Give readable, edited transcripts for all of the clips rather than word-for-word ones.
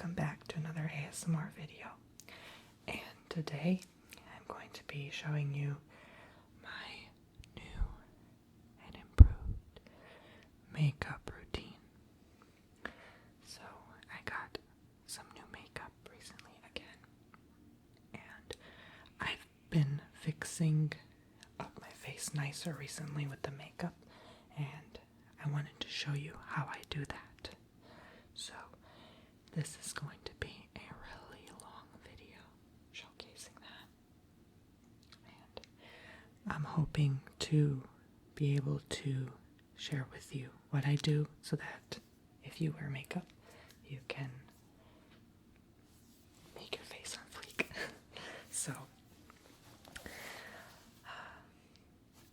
welcome back to another ASMR video. And today I'm going to be showing you my new and improved makeup routine. So I got some new makeup recently again, and I've been fixing up my face nicer recently with the makeup, and I wanted to show you how I do that. So this is going to be a really long video showcasing that, and I'm hoping to be able to share with you what I do so that if you wear makeup, you can make your face on fleek. So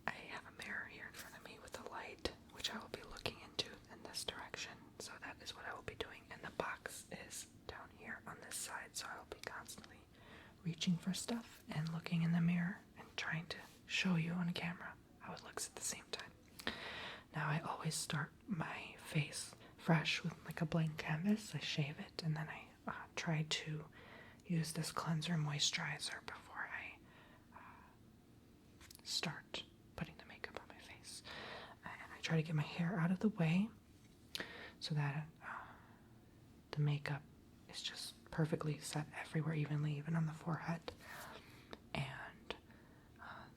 I have a mirror here in front of me with a light, which I will be looking into in this direction. So that is what I will be doing. And the box is down here on this side, so I will be constantly reaching for stuff and looking in the mirror and trying to show you on camera how it looks at the same time. Now I always start my face fresh with like a blank canvas. I shave it and then I try to use this cleanser moisturizer before I start putting the makeup on my face. And I try to get my hair out of the way so that the makeup is just perfectly set everywhere evenly, even on the forehead. And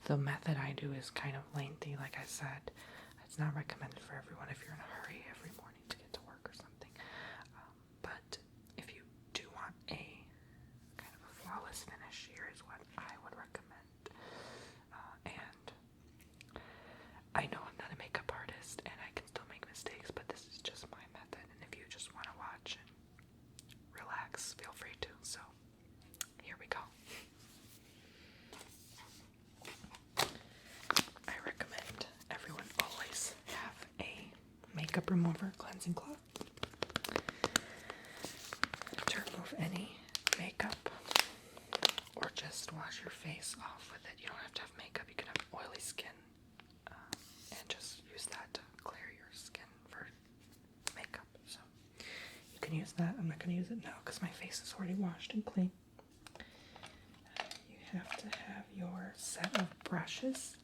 the method I do is kind of lengthy, like I said. It's not recommended for everyone if you're in a hurry every morning to get to work or something. But if you do want a kind of a flawless finish, here is what I would recommend. And I know I'm not a makeup artist and I can still make mistakes, but this is just my method. And if you just want to watch and relax, feel free to. So here we go. I recommend everyone always have a makeup remover cleansing cloth to remove any makeup, or just wash your face off with it. You don't have to have makeup. You can have oily skin and just use that to clear your skin for makeup. So you can use that. I'm not going to use it now because my face is already washed and clean. You have to have your set of brushes.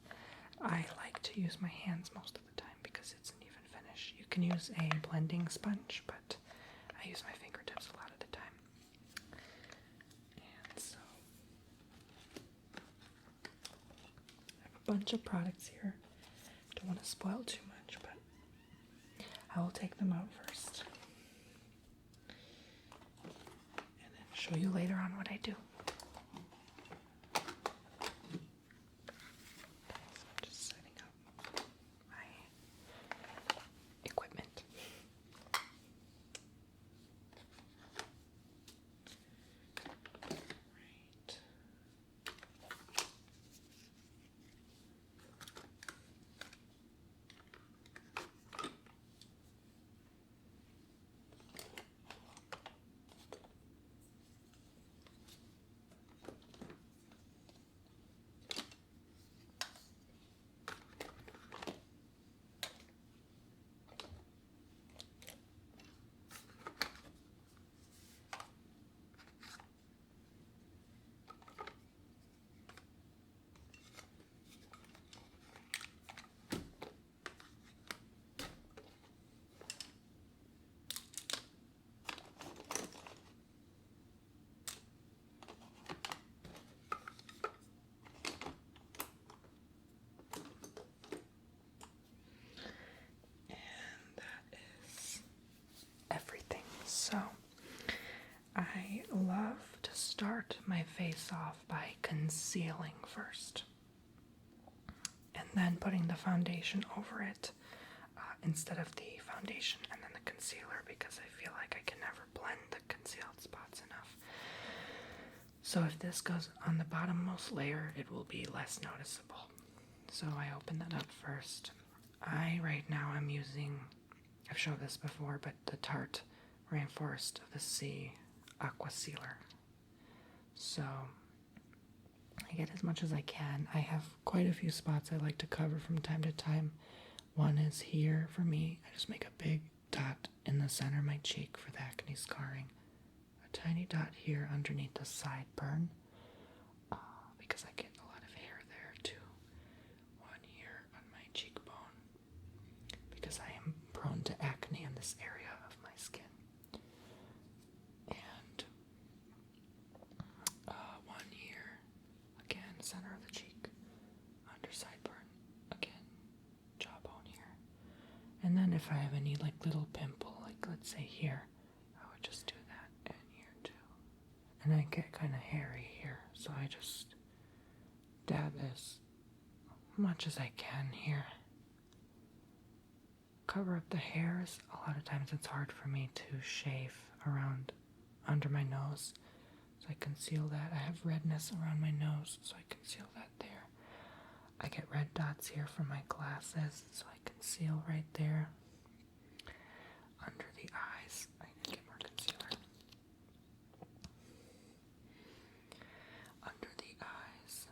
I like to use my hands most of the time because it's an even finish. You can use a blending sponge, but I use my fingertips a lot of the time. And so I have a bunch of products here. Don't want to spoil too much, but I will take them out first and then show you later on what I do. Just setting up my equipment. Right. So, I love to start my face off by concealing first, and then putting the foundation over it instead of the foundation and then the concealer, because I feel like I can never blend the concealed spots enough. So if this goes on the bottommost layer, it will be less noticeable. So I open that up first. Right now I'm using, I've showed this before, but the Tarte Rainforest of the Sea Aqua Sealer. So I get as much as I can. I have quite a few spots I like to cover from time to time. One is here for me. I just make a big dot in the center of my cheek for the acne scarring. tiny dot here underneath the sideburn because I get a lot of hair there too. One here on my cheekbone because I am prone to acne in this area of my skin. And one here, again, center of the cheek, under sideburn, again, jawbone here. And then if I have any like little pimple, like let's say here, I would just do that, and here too. And I get kind of hairy here, so I just dab as much as I can here. Cover up the hairs. A lot of times it's hard for me to shave around under my nose, so I conceal that. I have redness around my nose, so I conceal that there. I get red dots here from my glasses, so I conceal right there. Under the eyes, I need to get more concealer. Under the eyes,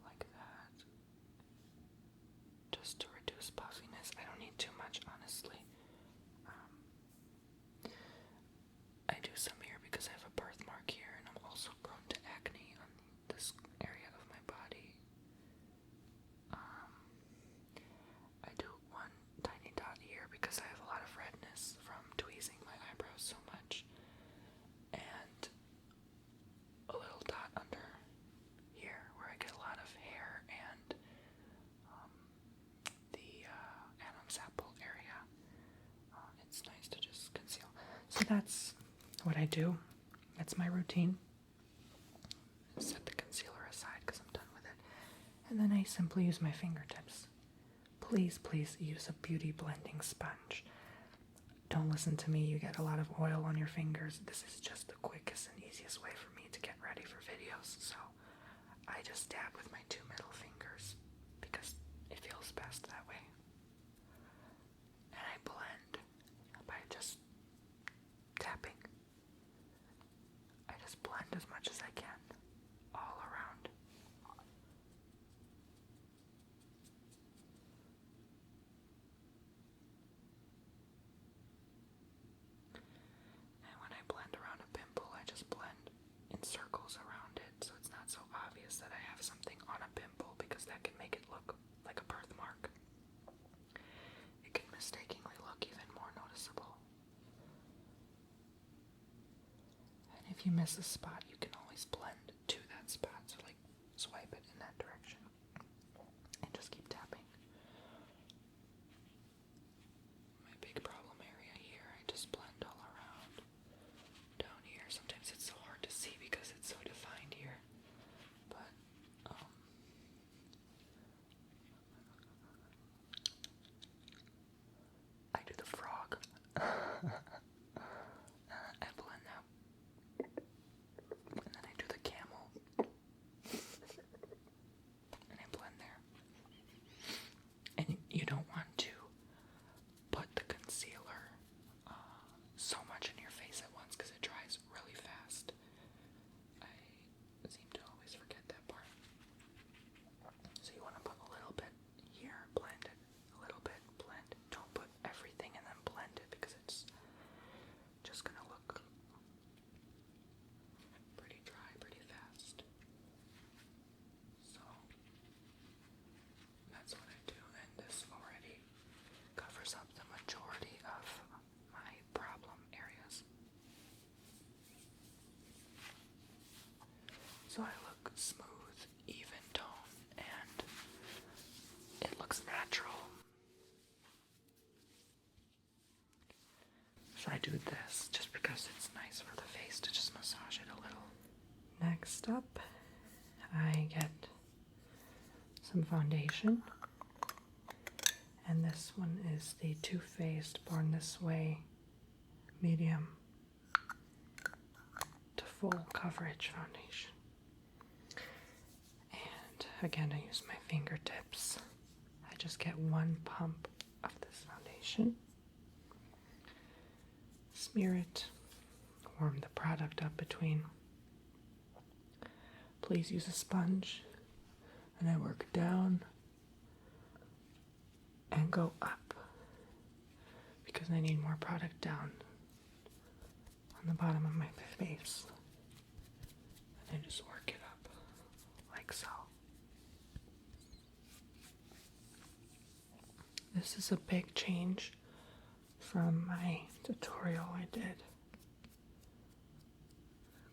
like that. Just to reduce puffiness. I don't need too much, honestly. I do some here because I have a birthmark here, and I'm also prone to acne on this area of my body. I do one tiny dot here because I have a lot of redness from tweezing my eyebrows so much, and a little dot under here where I get a lot of hair and the Adam's apple area. It's nice to just conceal. So that's what I do. That's my routine. Set the concealer aside because I'm done with it. And then I simply use my fingertips. Please, please use a beauty blending sponge. Don't listen to me, you get a lot of oil on your fingers. This is just the quickest and easiest way for me to get ready for videos. So I just dab with my two middle fingers because it feels best that way. And I blend by just tapping. I just blend as much as I can all around. And when I blend around a pimple, I just blend in circles around it, so it's not so obvious that I have something on a pimple, because that can make it look like a birthmark. It can mistakenly look even more noticeable. And if you miss a spot, you can always blend to that spot, so like swipe it in that direction and just keep tapping. My big problem area here, I just blend all around. Down here, sometimes it's so hard to see because it's so defined here, but I do the frog. I blend out, and then I do the camel, and I blend there. And you don't want to put the concealer so much in your face at once because it dries really fast. I seem to always forget that part. So you want to put a little bit here, blend it, a little bit, blend. Don't put everything and then blend it because it's just going to look pretty dry pretty fast. So that's what I do, and this already covers up the majority of my problem areas. So I look smooth, even tone, and it looks natural. So I do this just because it's nice for the face to just massage it a little. Next up, I get some foundation. And this one is the Too Faced Born This Way medium to full coverage foundation. And again, I use my fingertips. I just get one pump of this foundation. Smear it, warm the product up between. Please use a sponge, and I work down and go up because I need more product down on on the bottom of my face. And I just work it up like so. This is a big change from my tutorial I did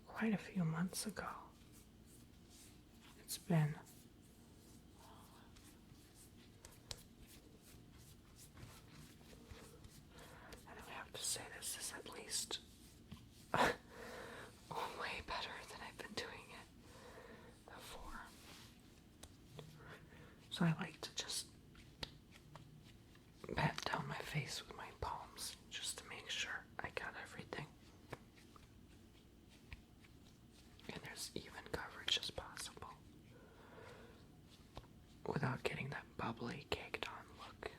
quite a few months ago. It's been and I have to say this is at least way better than I've been doing it before. So I like to just pat down my face with my palms just to make sure I got everything. And there's even coverage as possible without getting that bubbly, caked on look.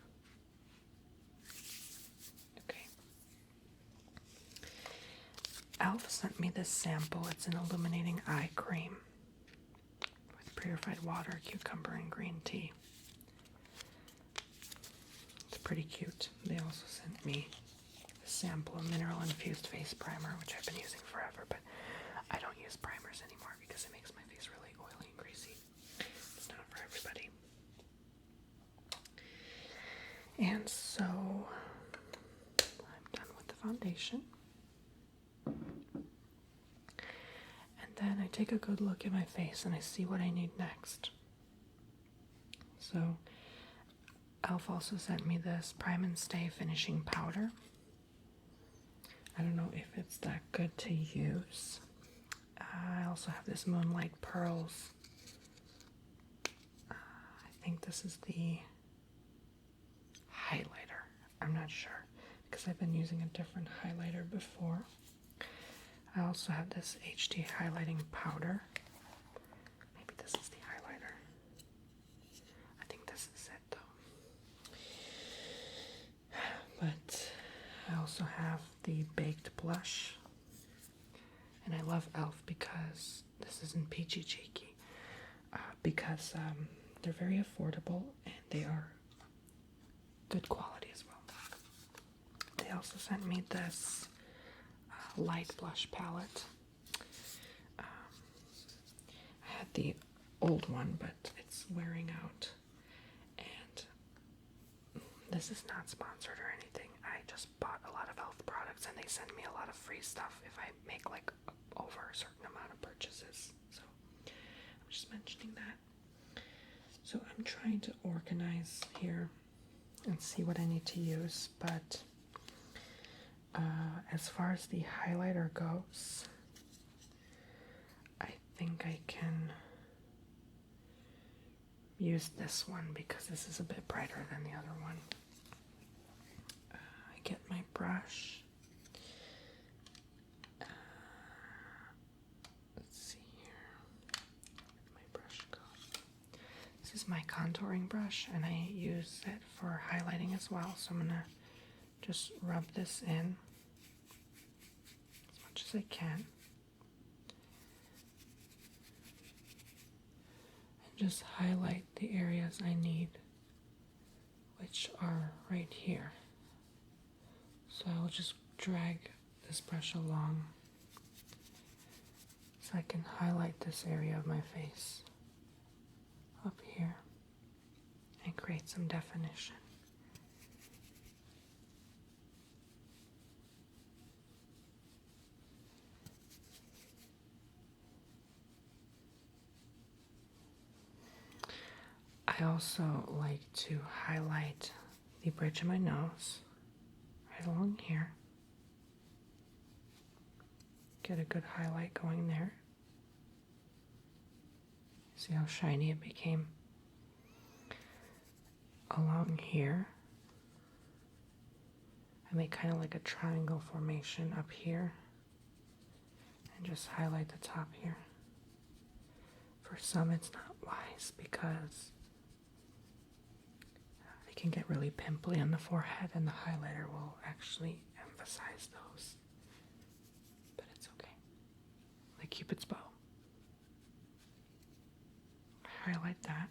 Okay. Elf sent me this sample. It's an illuminating eye cream with purified water, cucumber, and green tea. It's pretty cute. They also sent me a sample of mineral-infused face primer, which I've been using forever, but I don't use primers anymore because it makes my face really oily and greasy. It's not for everybody. And so I'm done with the foundation. And then I take a good look at my face and I see what I need next. So Elf also sent me this Prime and Stay finishing powder. I don't know if it's that good to use. I also have this Moonlight Pearls. I think this is the highlighter. I'm not sure because I've been using a different highlighter before. I also have this HD highlighting powder. Maybe this is the highlighter. I think this is it though. But I also have the baked blush. And I love Elf because this isn't peachy cheeky. Because they're very affordable and they are good quality as well. They also sent me this light blush palette. I had the old one, but it's wearing out. And this is not sponsored or anything. I just bought a lot of Elf products and they send me a lot of free stuff if I make like over a certain amount of purchases. So I'm just mentioning that. So I'm trying to organize here and see what I need to use, but as far as the highlighter goes, I think I can use this one because this is a bit brighter than the other one. I get my brush. Let's see here. Where'd my brush go? This is my contouring brush and I use it for highlighting as well, so I'm gonna just rub this in as much as I can. And just highlight the areas I need, which are right here. So I'll just drag this brush along so I can highlight this area of my face up here and create some definition. I also like to highlight the bridge of my nose right along here. Get a good highlight going there. See how shiny it became along here. I make kind of like a triangle formation up here and just highlight the top here. For some it's not wise because they can get really pimply on the forehead and the highlighter will actually emphasize those. But it's okay. Like Cupid's bow. Highlight that.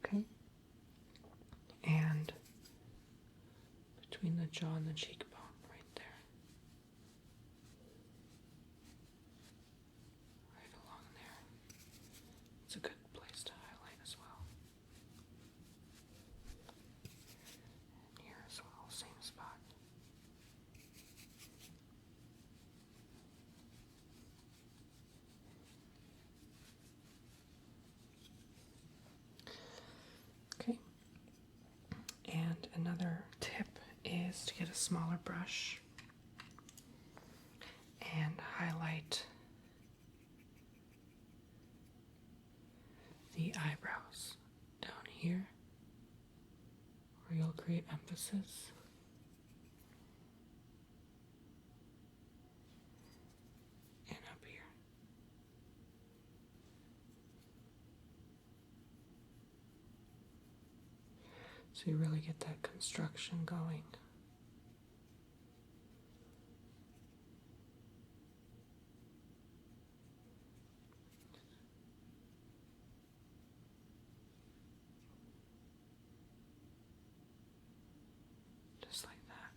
Okay. And the jaw and the cheekbone right there. Right along there. It's a good place to highlight as well. And here as well, same spot. Okay. And another tip is to get a smaller brush and highlight the eyebrows down here where you'll create emphasis. And up here. So you really get that construction going. Just like that.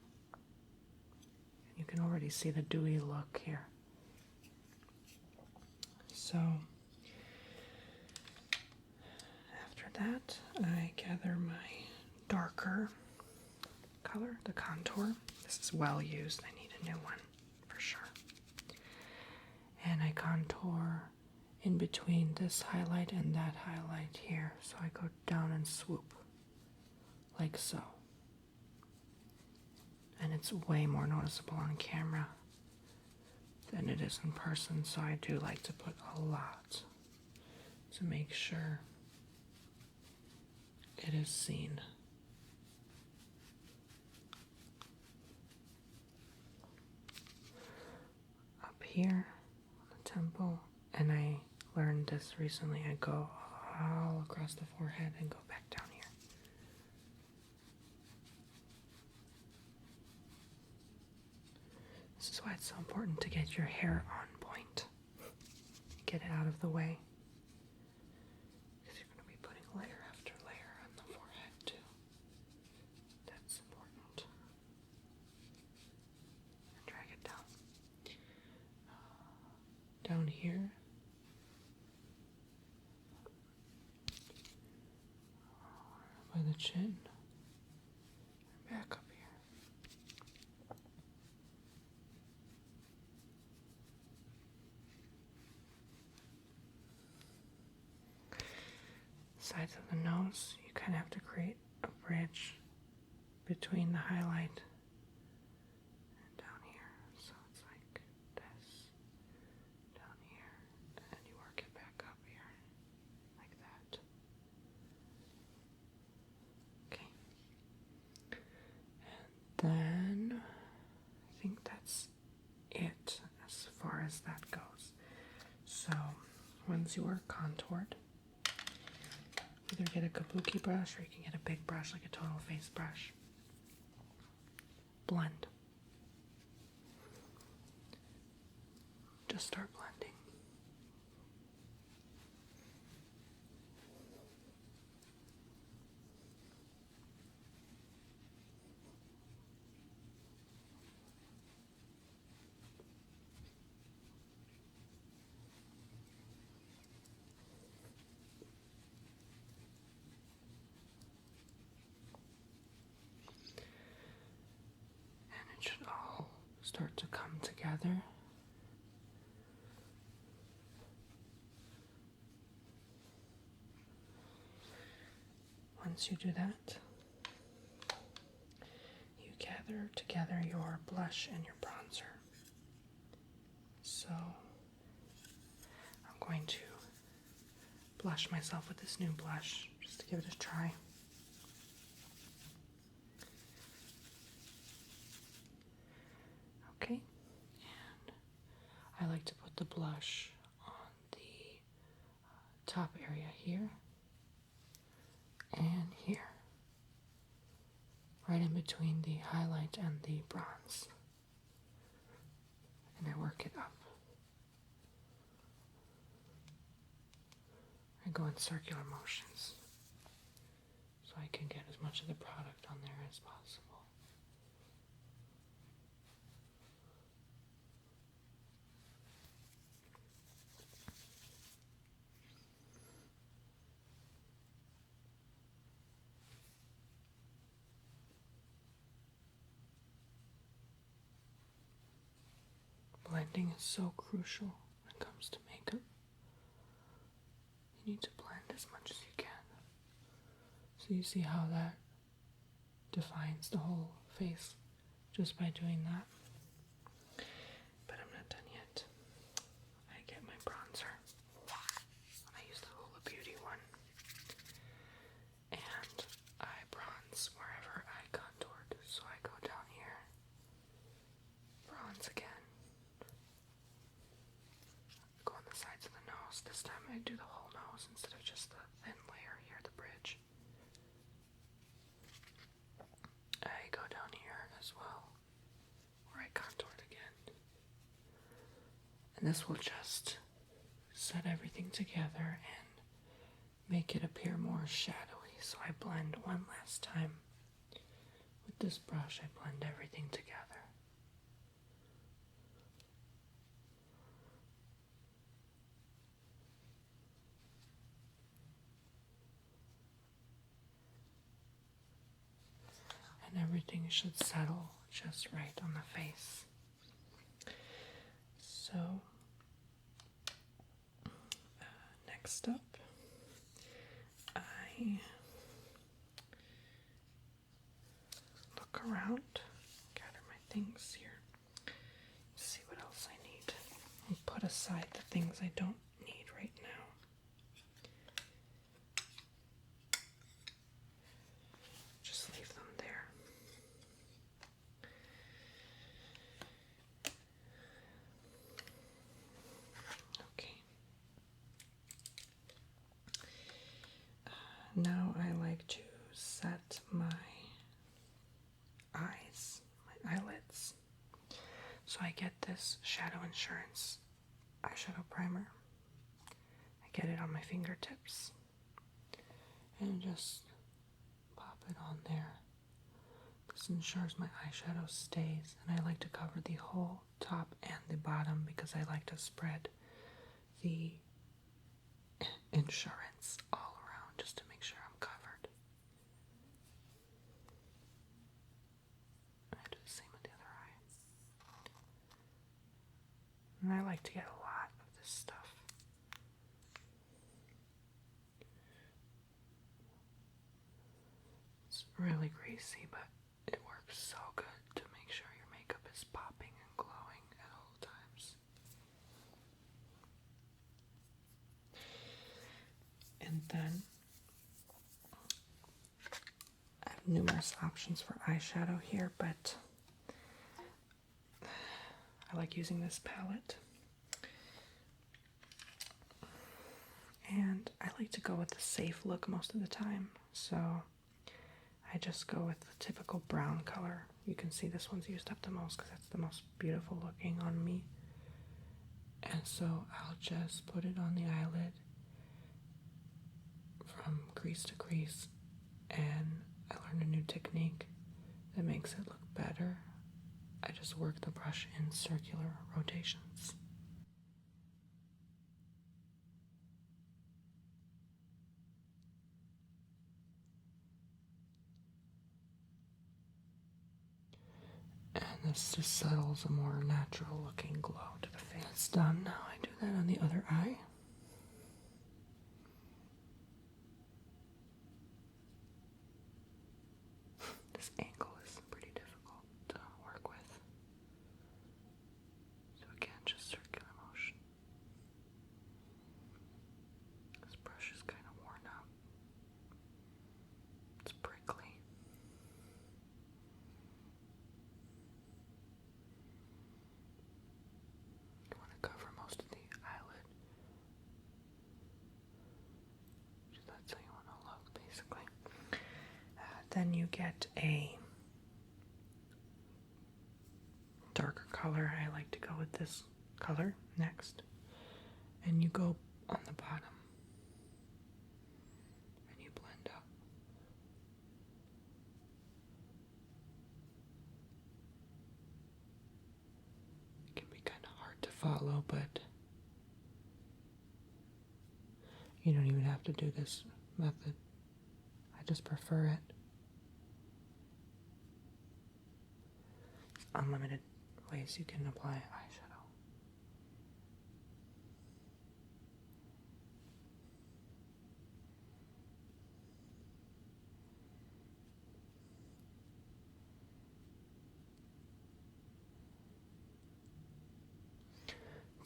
And you can already see the dewy look here. So after that, I gather my darker color, the contour. This is well used. I need a new one for sure. And I contour in between this highlight and that highlight here. So I go down and swoop like so. And it's way more noticeable on camera than it is in person, so I do like to put a lot to make sure it is seen. Up here on the temple, and I learned this recently, I go all across the forehead and go back down here. This is why it's so important to get your hair on point. Get it out of the way. Because you're going to be putting layer after layer on the forehead too. That's important. And drag it down. Down here. By the chin. Back up here. Sides of the nose, you kind of have to create a bridge between the highlight and down here. So it's like this, down here, and you work it back up here, like that. Okay. And then, I think that's it as far as that goes. So, once you are contoured, either get a kabuki brush or you can get a big brush like a total face brush. Blend. Just start blending. It should all start to come together. Once you do that, you gather together your blush and your bronzer. So I'm going to blush myself with this new blush just to give it a try. Okay, and I like to put the blush on the top area here and here, right in between the highlight and the bronze, and I work it up. I go in circular motions so I can get as much of the product on there as possible. blending is so crucial when it comes to makeup. You need to blend as much as you can. So you see how that defines the whole face just by doing that. But I'm not done yet. I get my bronzer. I use the Hoola Beauty one. And I bronze wherever I contoured. So I go down here, bronze again. Go on the sides of the nose. This time I do the whole nose instead of just the thin layer here, the bridge. I go down here as well, where I contoured again. And this will just set everything together and make it appear more shadowy. So I blend one last time. With this brush, I blend everything together. And everything should settle just right on the face. So, next up, I look around, gather my things here, see what else I need, and put aside the things I don't need right now. Just leave them there. Okay. Now I like to set my eyes, my eyelids. So I get this Shadow Insurance eyeshadow primer. I get it on my fingertips and just pop it on there. This ensures my eyeshadow stays, and I like to cover the whole top and the bottom because I like to spread the insurance all around just to make sure I'm covered. I do the same with the other eye. And I like to get a lot of this stuff. It's really greasy, but it works so good to make sure your makeup is popping and glowing at all times. And then I have numerous options for eyeshadow here, but I like using this palette. And I like to go with the safe look most of the time, so I just go with the typical brown color. You can see this one's used up the most because that's the most beautiful looking on me. And so I'll just put it on the eyelid from crease to crease, and I learned a new technique that makes it look better. I just work the brush in circular rotations. And this just settles a more natural looking glow to the face. It's done. Now I do that on the other eye. This angle is pretty difficult to work with. So again, just circular motion. This brush is kind of worn out. It's prickly. You want to cover most of the eyelid. That's how you want to look, basically. Then you get a darker color. I like to go with this color next. And you go on the bottom. And you blend up. It can be kind of hard to follow, but you don't even have to do this method. I just prefer it. Unlimited ways you can apply eyeshadow.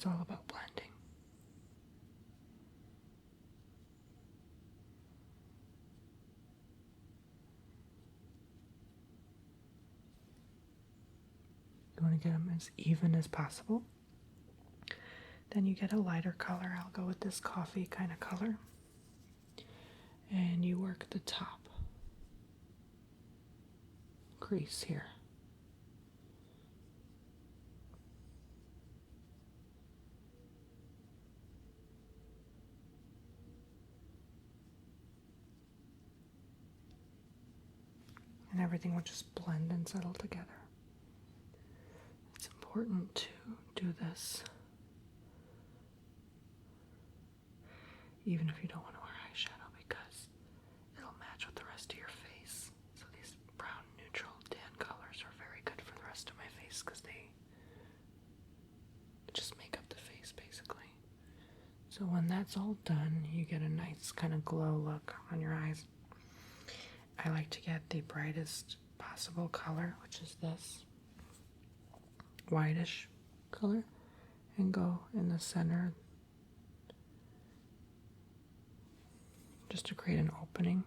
it's all about blending. You want to get them as even as possible. Then you get a lighter color. I'll go with this coffee kind of color. And you work the top crease here. And everything will just blend and settle together. It's important to do this even if you don't want to wear eyeshadow, because it'll match with the rest of your face. So these brown neutral tan colors are very good for the rest of my face because they just make up the face basically. So when that's all done, you get a nice kind of glow look on your eyes. I like to get the brightest possible color, which is this whitish color, and go in the center just to create an opening.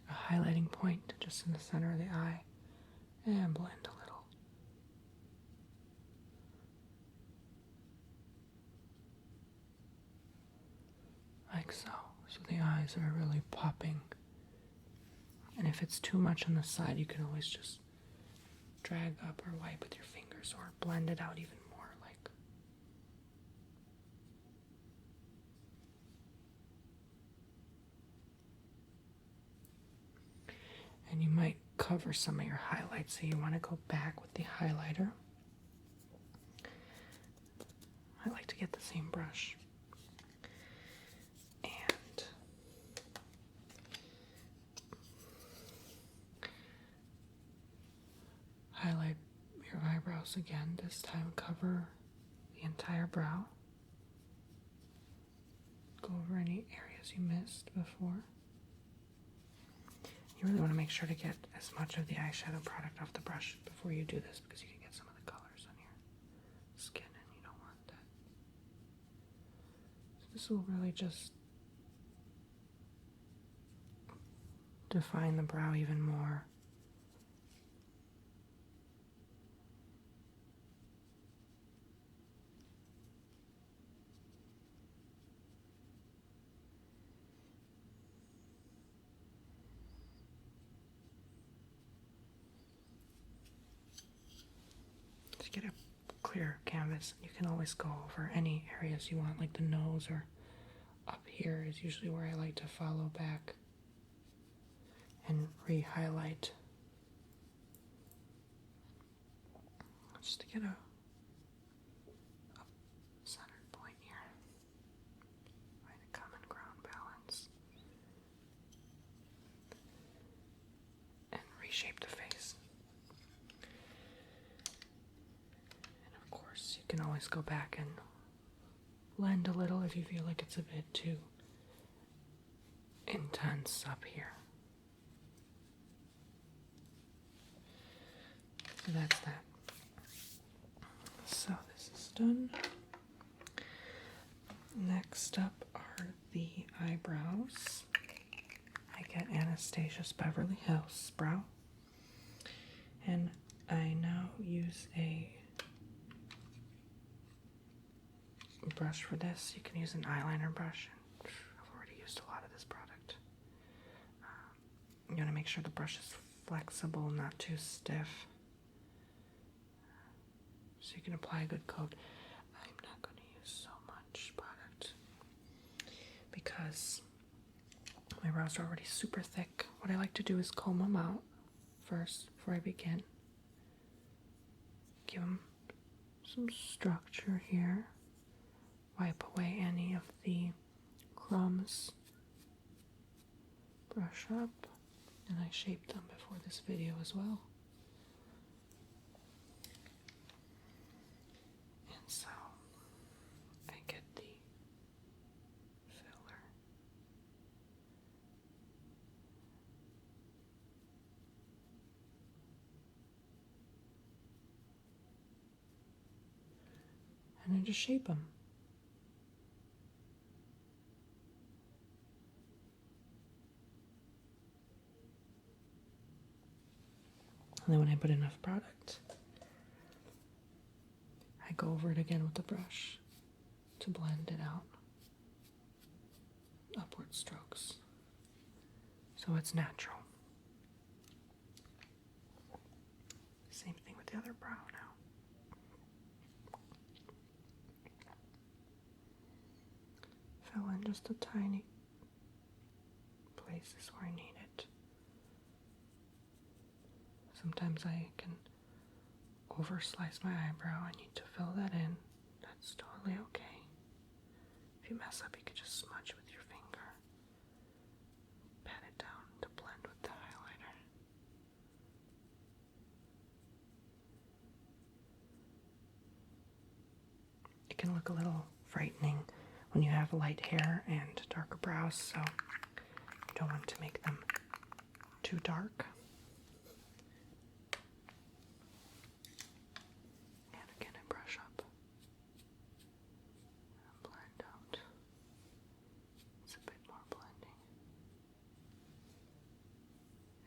A highlighting point just in the center of the eye, and blend a little. Like so. So the eyes are really popping. And if it's too much on the side, you can always just drag up or wipe with your fingers or blend it out even more. Like and you might cover some of your highlights, so you want to go back with the highlighter. I like to get the same brush and highlight your eyebrows again. This time cover the entire brow. Go over any areas you missed before. You really want to make sure to get as much of the eyeshadow product off the brush before you do this, because you can get some of the colors on your skin and you don't want that. So this will really just define the brow even more. To get a clear canvas, you can always go over any areas you want, like the nose or up here is usually where I like to follow back and re-highlight just to get a centered point here. Find a common ground balance and reshape the face. And of course, you can always go back and blend a little if you feel like it's a bit too intense up here. So that's that. So this is done. Next up are the eyebrows. I get Anastasia's Beverly Hills brow. And I now use a brush for this. You can use an eyeliner brush. I've already used a lot of this product. You want to make sure the brush is flexible, not too stiff, so you can apply a good coat. I'm not going to use so much product because my brows are already super thick. What I like to do is comb them out first before I begin. Give them some structure here. Wipe away any of the crumbs. Brush up. And I shaped them before this video as well. And so I get the filler and then just shape them. And then when I put enough product, I go over it again with the brush to blend it out. Upward strokes, so it's natural. Same thing with the other brow now. Fill in just a tiny places where I need it. Sometimes I can overslice my eyebrow. I need to fill that in. That's totally okay. If you mess up, you could just smudge with your finger. Pat it down to blend with the highlighter. It can look a little frightening when you have light hair and darker brows, so you don't want to make them too dark. And again, I brush up and blend out. It's a bit more blending.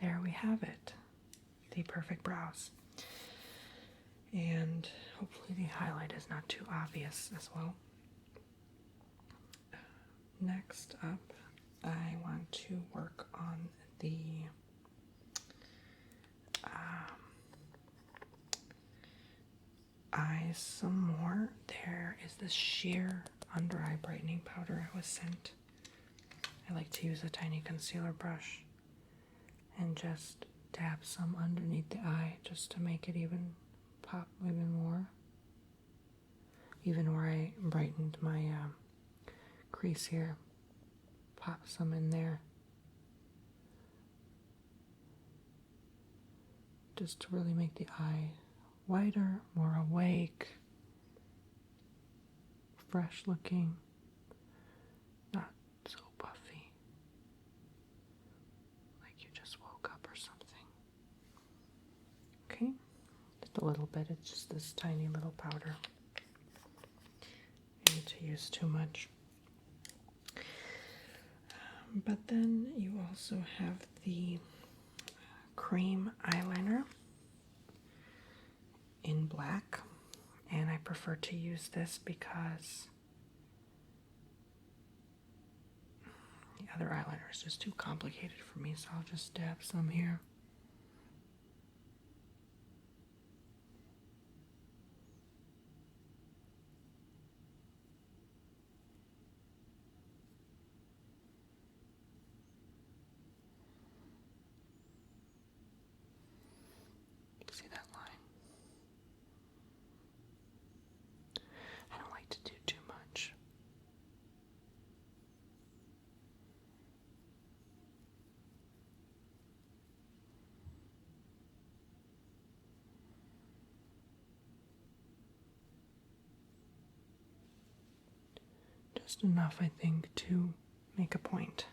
There we have it, the perfect brows. And hopefully the highlight is not too obvious as well. Next up, I want to work on the eyes some more. There is this sheer under eye brightening powder I was sent. I like to use a tiny concealer brush and just dab some underneath the eye just to make it even pop even more. Even where I brightened my crease here, pop some in there. Just to really make the eye wider, more awake, fresh looking, not so puffy, like you just woke up or something. Okay, just a little bit, it's just this tiny little powder. You need to use too much. But then you also have the cream eyeliner in black, and I prefer to use this because the other eyeliner is just too complicated for me, so I'll just dab some here. See that line? I don't like to do too much. Just enough, I think, to make a point.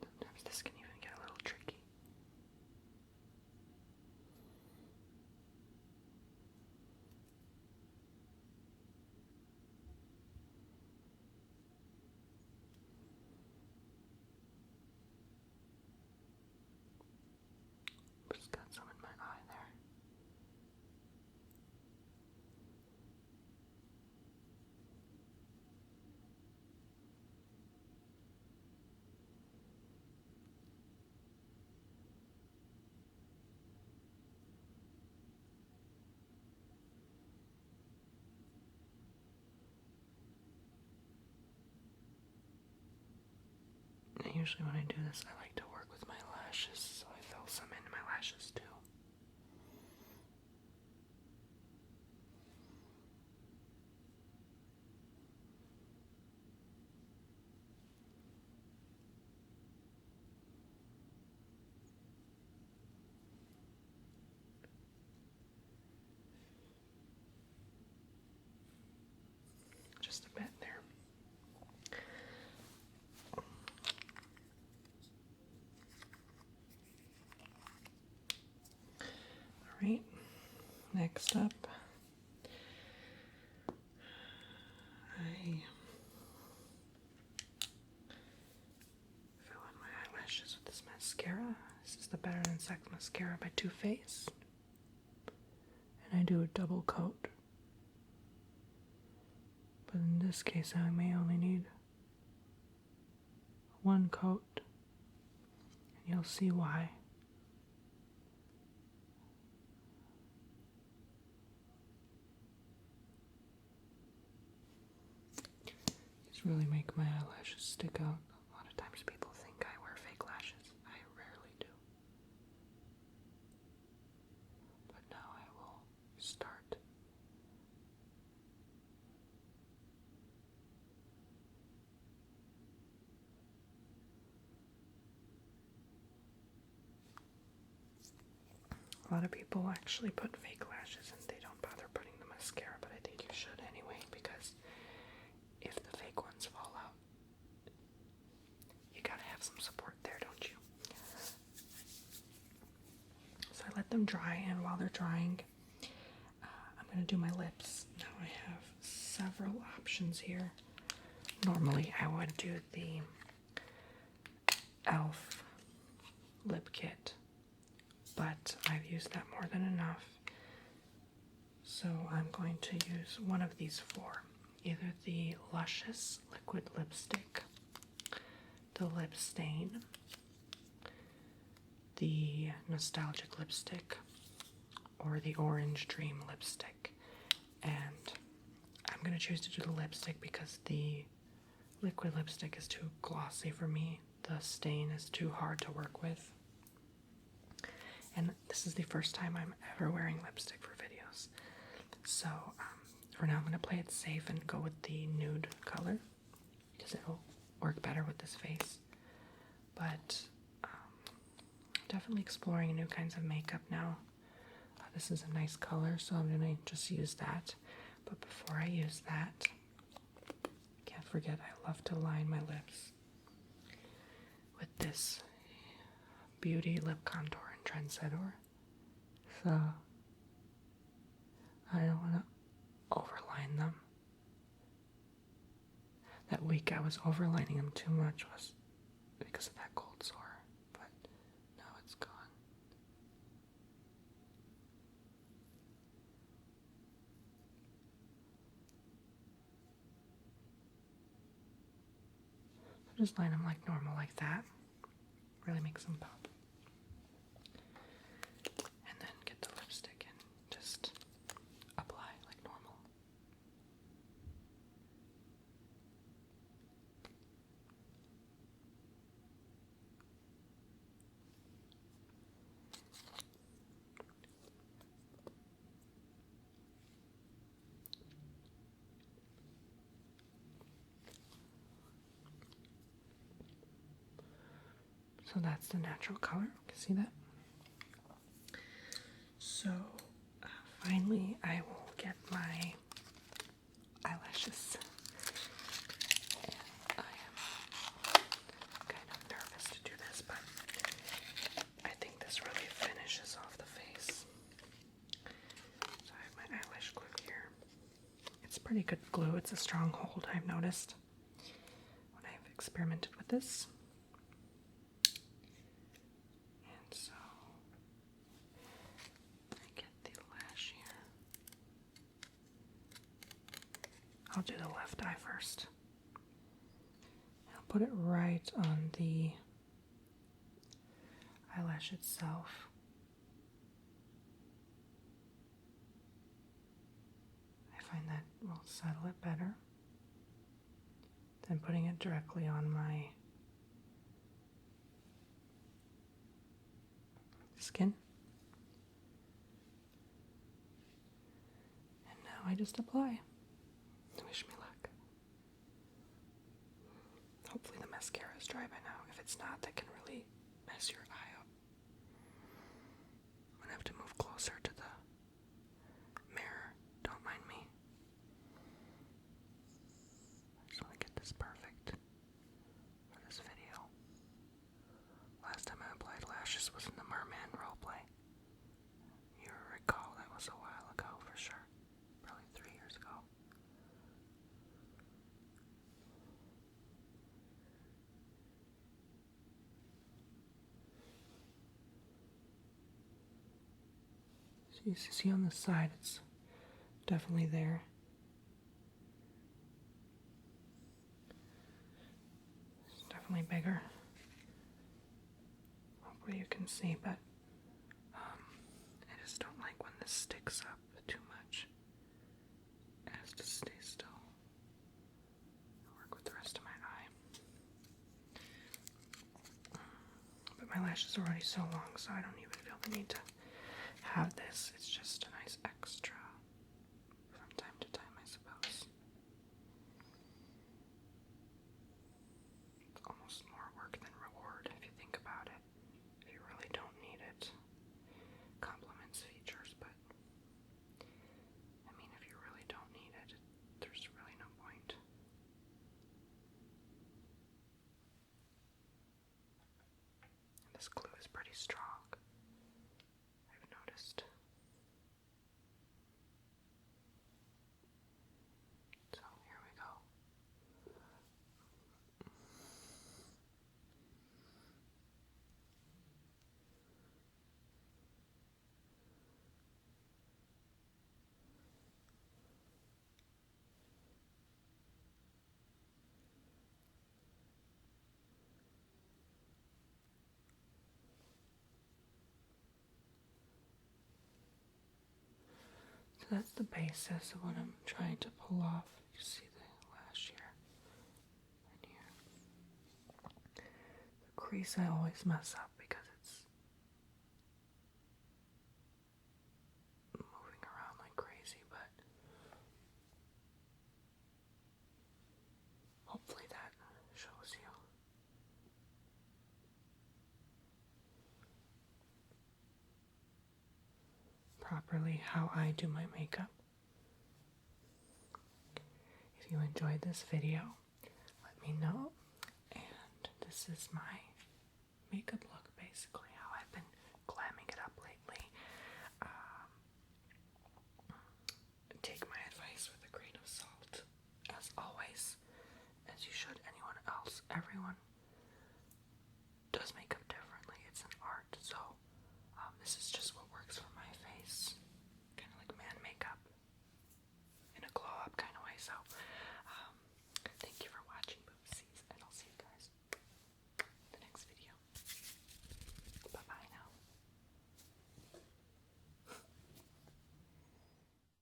Sometimes this can even get a little tricky. Just got some in my eye there. And usually when I do this, I like to work with my lashes, so I fill some into my lashes too. just a bit there. Alright, next up, I fill in my eyelashes with this mascara. This is the Better Than Sex mascara by Too Faced. And I do a double coat. But in this case, I may only need one coat. And you'll see why. These really make my eyelashes stick out. A lot of times people think I wear fake lashes. I rarely do. But now I will start. A lot of people actually put fake lashes and they don't bother putting the mascara, but I think you should anyway, because if the fake ones fall out, you gotta have some support there, don't you? So I let them dry, and while they're drying, I'm gonna do my lips. Now I have several options here. Normally I would do the e.l.f. lip kit, but I've used that more than enough. So I'm going to use one of these four. Either the Luscious Liquid Lipstick, the Lip Stain, the Nostalgic Lipstick, or the Orange Dream Lipstick. And I'm going to choose to do the lipstick because the liquid lipstick is too glossy for me. The stain is too hard to work with. And this is the first time I'm ever wearing lipstick for videos. So for now I'm going to play it safe and go with the nude color because it'll work better with this face. But definitely exploring new kinds of makeup now. This is a nice color, so I'm going to just use that. But before I use that, can't forget I love to line my lips with this Beauty Lip Contour in Trendsetter. So I don't want to overline them. That week I was overlining them too much was because of that cold sore, but now it's gone. So just line them like normal, like that. Really makes them pop. And then get the lipstick and just apply like normal. So that's the natural color. You can see that. So finally I will get my eyelashes. And I am kind of nervous to do this, but I think this really finishes off the face. So I have my eyelash glue here. It's pretty good glue. It's a strong hold, I've noticed when I've experimented with this. So I get the lash here. I'll do the left eye first. I'll put it right on the eyelash itself. I find that will settle it better than putting it directly on my skin. And now I just apply. Wish me luck. Hopefully the mascara is dry by now. If it's not, that can really mess your eye up. I'm gonna have to move closer to the mirror. Don't mind me. You see on the side, it's definitely there. It's definitely bigger. Hopefully you can see, but I just don't like when this sticks up too much. It has to stay still. I'll work with the rest of my eye. But my lashes are already so long, so I don't even feel the need to have this. It's just a nice extra from time to time, I suppose. It's almost more work than reward if you think about it. If you really don't need it. Compliments features, but I mean, if you really don't need it, there's really no point. And this glue is pretty strong, I've noticed. So here we go. So that's the basis of what I'm trying to pull off. You see the lash here and here. The crease I always mess up because it's moving around like crazy, but hopefully that shows you. Properly how I do my makeup. If you enjoyed this video, let me know. And this is my makeup look basically.